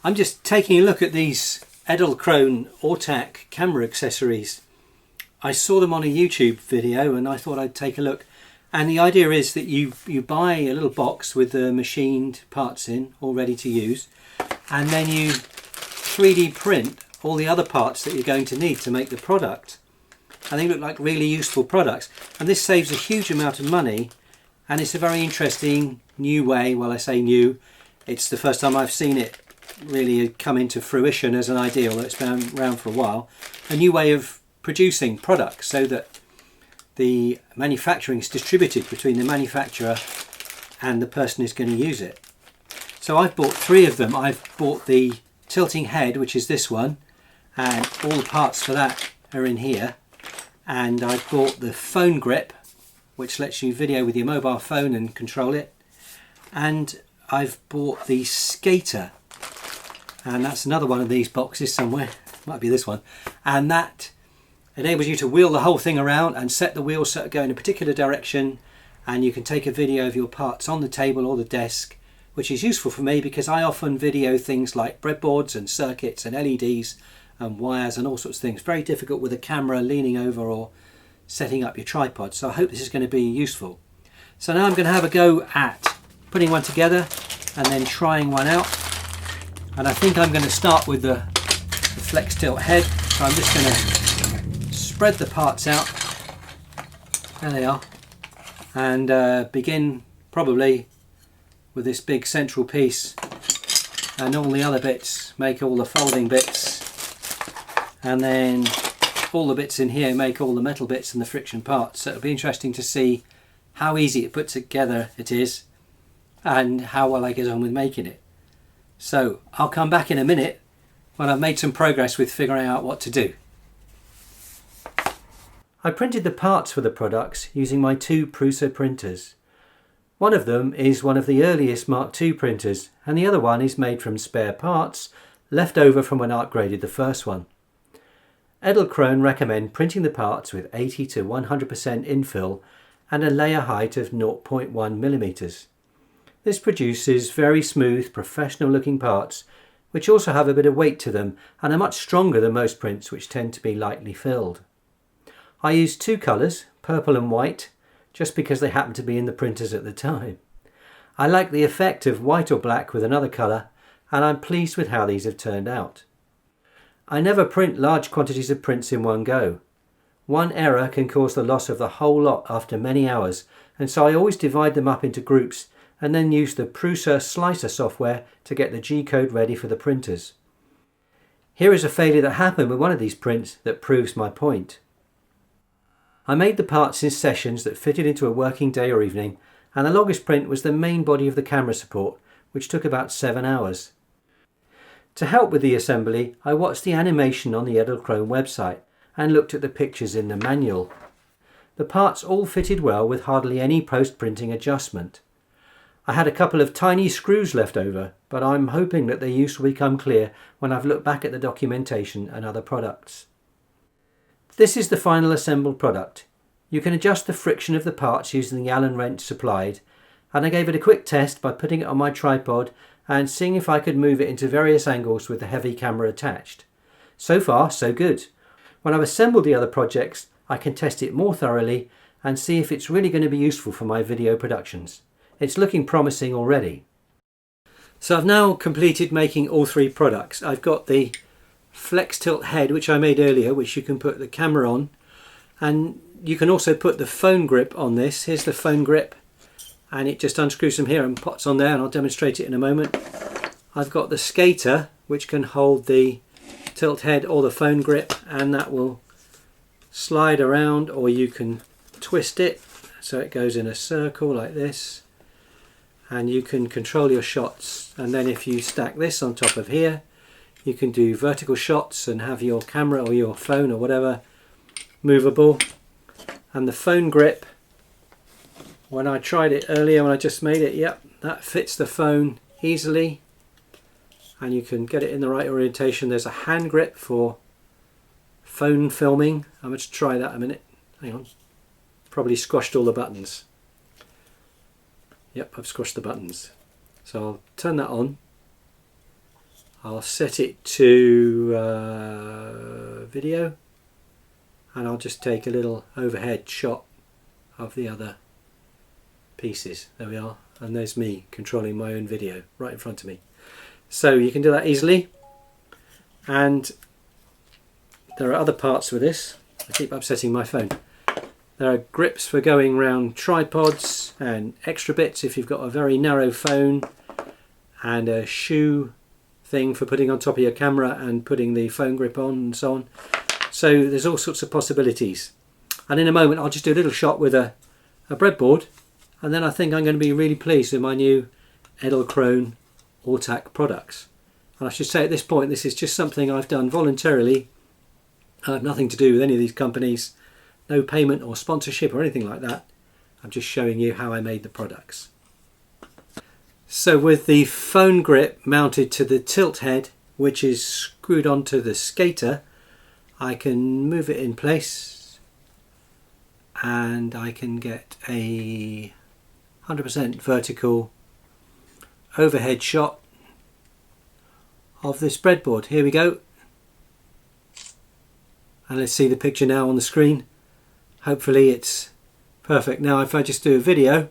I'm just taking a look at these Edelkrone Ortak camera accessories. I saw them on a YouTube video and I thought I'd take a look. And the idea is that you buy a little box with the machined parts in, all ready to use, and then you 3D print all the other parts that you're going to need to make the product. And they look like really useful products. And this saves a huge amount of money, and it's a very interesting new way. Well, I say new, it's the first time I've seen it really come into fruition as an idea, although it's been around for a while. A new way of producing products so that the manufacturing is distributed between the manufacturer and the person who's going to use it. So I've bought 3 of them. I've bought the tilting head, which is this one, and all the parts for that are in here. And I've bought the phone grip, which lets you video with your mobile phone and control it. And I've bought the skater, and that's another one of these boxes somewhere, might be this one, and that enables you to wheel the whole thing around and set the wheels so it go in a particular direction, and you can take a video of your parts on the table or the desk, which is useful for me because I often video things like breadboards and circuits and LEDs and wires and all sorts of things. Very difficult with a camera leaning over or setting up your tripod, so I hope this is going to be useful. So now I'm going to have a go at putting one together and then trying one out. And I think I'm going to start with the Flextilt head. So I'm just going to spread the parts out. There they are. And begin probably with this big central piece. And all the other bits, make all the folding bits. And then all the bits in here make all the metal bits and the friction parts. So it'll be interesting to see how easy it put together it is and how well I get on with making it. So I'll come back in a minute when I've made some progress with figuring out what to do. I printed the parts for the products using my 2 Prusa printers. One of them is one of the earliest Mark II printers, and the other one is made from spare parts left over from when I upgraded the first one. Edelkrone recommend printing the parts with 80 to 100% infill and a layer height of 0.1 mm. This produces very smooth, professional looking parts, which also have a bit of weight to them and are much stronger than most prints, which tend to be lightly filled. I used 2 colours, purple and white, just because they happened to be in the printers at the time. I like the effect of white or black with another colour, and I'm pleased with how these have turned out. I never print large quantities of prints in one go. One error can cause the loss of the whole lot after many hours, and so I always divide them up into groups and then use the Prusa slicer software to get the G-code ready for the printers. Here is a failure that happened with one of these prints that proves my point. I made the parts in sessions that fitted into a working day or evening, and the longest print was the main body of the camera support, which took about 7 hours. To help with the assembly, I watched the animation on the Edelkrone website and looked at the pictures in the manual. The parts all fitted well with hardly any post-printing adjustment. I had a couple of tiny screws left over, but I'm hoping that their use will become clear when I've looked back at the documentation and other products. This is the final assembled product. You can adjust the friction of the parts using the Allen wrench supplied, and I gave it a quick test by putting it on my tripod and seeing if I could move it into various angles with the heavy camera attached. So far, so good. When I've assembled the other projects, I can test it more thoroughly and see if it's really going to be useful for my video productions. It's looking promising already. So I've now completed making all 3 products. I've got the Flextilt head, which I made earlier, which you can put the camera on, and you can also put the phone grip on this. Here's the phone grip, and it just unscrews from here and pops on there, and I'll demonstrate it in a moment. I've got the skater, which can hold the tilt head or the phone grip, and that will slide around, or you can twist it so it goes in a circle like this, and you can control your shots. And then if you stack this on top of here, you can do vertical shots and have your camera or your phone or whatever movable. And the phone grip, when I tried it earlier when I just made it, yep, that fits the phone easily, and you can get it in the right orientation. There's a hand grip for phone filming. I'm going to try that a minute. Hang on. Probably squashed all the buttons. Yep, I've squashed the buttons. So I'll turn that on. I'll set it to video, and I'll just take a little overhead shot of the other pieces. There we are, and there's me controlling my own video right in front of me. So you can do that easily, and there are other parts with this. I keep upsetting my phone. There are grips for going around tripods and extra bits if you've got a very narrow phone, and a shoe thing for putting on top of your camera and putting the phone grip on and so on. So there's all sorts of possibilities. And in a moment I'll just do a little shot with a breadboard, and then I think I'm going to be really pleased with my new Edelkrone Ortak products. And I should say at this point, this is just something I've done voluntarily. I have nothing to do with any of these companies, no payment or sponsorship or anything like that. I'm just showing you how I made the products. So with the phone grip mounted to the tilt head, which is screwed onto the skater, I can move it in place and I can get a 100% vertical overhead shot of this breadboard. Here we go. And let's see the picture now on the screen. Hopefully it's perfect. Now if I just do a video,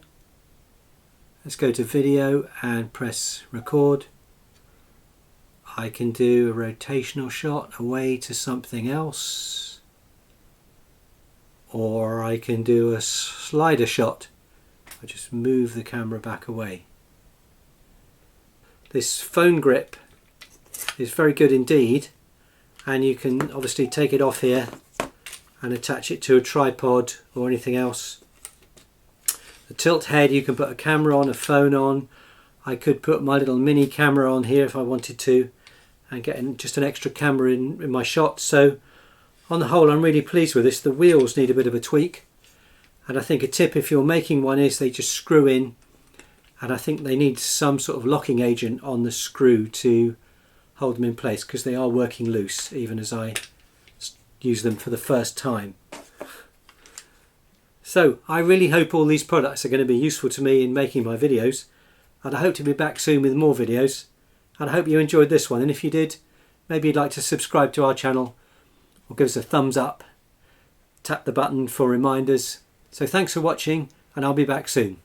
let's go to video and press record. I can do a rotational shot away to something else, or I can do a slider shot. I just move the camera back away. This phone grip is very good indeed, and you can obviously take it off here and attach it to a tripod or anything else. The tilt head, you can put a camera on, a phone on. I could put my little mini camera on here if I wanted to, and get just an extra camera in my shot. So on the whole, I'm really pleased with this. The wheels need a bit of a tweak, and I think a tip if you're making one is they just screw in, and I think they need some sort of locking agent on the screw to hold them in place, because they are working loose even as I use them for the first time. So I really hope all these products are going to be useful to me in making my videos, and I hope to be back soon with more videos, and I hope you enjoyed this one. And if you did, maybe you'd like to subscribe to our channel or give us a thumbs up, tap the button for reminders. So thanks for watching, and I'll be back soon.